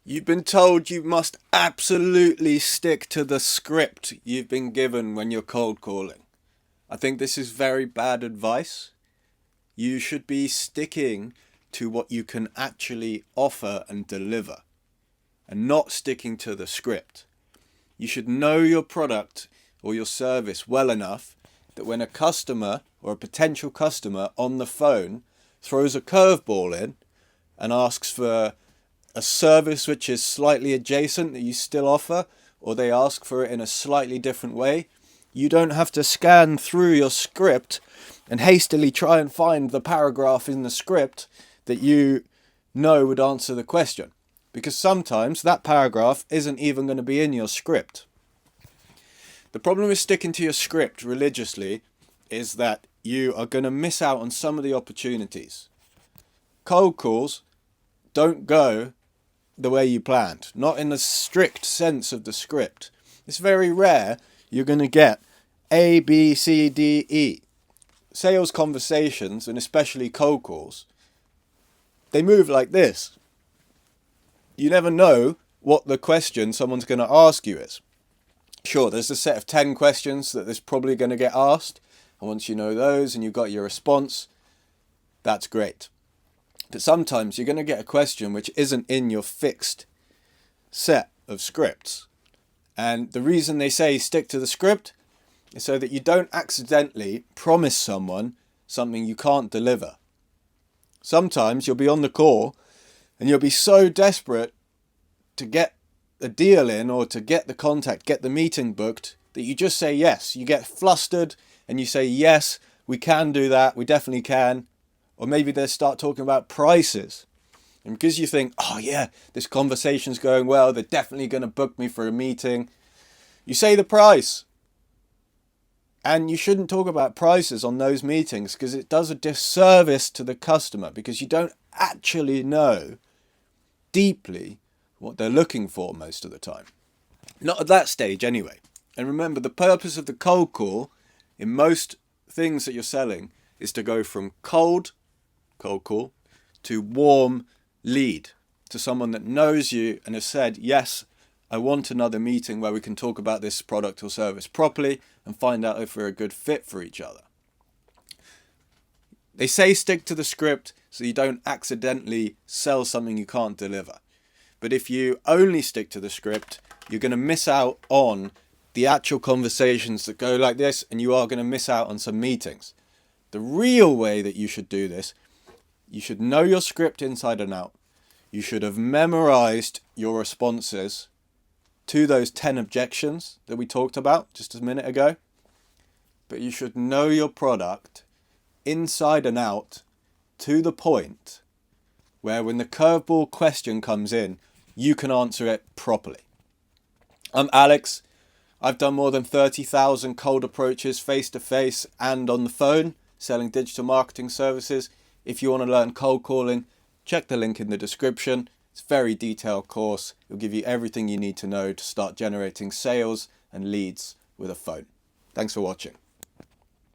You've been told you must absolutely stick to the script you've been given when you're cold calling. I think this is very bad advice. You should be sticking to what you can actually offer and deliver, and not sticking to the script. You should know your product or your service well enough that when a customer or a potential customer on the phone throws a curveball in and asks for a service which is slightly adjacent that you still offer, or they ask for it in a slightly different way, you don't have to scan through your script and hastily try and find the paragraph in the script that you know would answer the question. Because sometimes that paragraph isn't even going to be in your script. The problem with sticking to your script religiously is that you are going to miss out on some of the opportunities. Cold calls don't go the way you planned, not in the strict sense of the script. It's very rare you're going to get A, B, C, D, E. Sales conversations, and especially cold calls, they move like this. You never know what the question someone's going to ask you is. Sure, there's a set of 10 questions that is probably going to get asked, and once you know those and you've got your response, that's great. But sometimes you're going to get a question which isn't in your fixed set of scripts. And the reason they say stick to the script is so that you don't accidentally promise someone something you can't deliver. Sometimes you'll be on the call and you'll be so desperate to get a deal in or to get the contact, get the meeting booked, that you just say yes. You get flustered and you say, yes, we can do that. We definitely can. Or maybe they start talking about prices. And because you think, oh yeah, this conversation's going well, they're definitely going to book me for a meeting, you say the price. And you shouldn't talk about prices on those meetings because it does a disservice to the customer, because you don't actually know deeply what they're looking for most of the time. Not at that stage anyway. And remember, the purpose of the cold call in most things that you're selling is to go from cold call to warm lead, to someone that knows you and has said, yes, I want another meeting where we can talk about this product or service properly and find out if we're a good fit for each other. They say stick to the script so you don't accidentally sell something you can't deliver. But if you only stick to the script, you're going to miss out on the actual conversations that go like this, and you are going to miss out on some meetings. The real way that you should do this, you should know your script inside and out. You should have memorized your responses to those 10 objections that we talked about just a minute ago. But you should know your product inside and out to the point where when the curveball question comes in, you can answer it properly. I'm Alex. I've done more than 30,000 cold approaches face-to-face and on the phone, selling digital marketing services. If you want to learn cold calling, check the link in the description. It's a very detailed course. It'll give you everything you need to know to start generating sales and leads with a phone. Thanks for watching.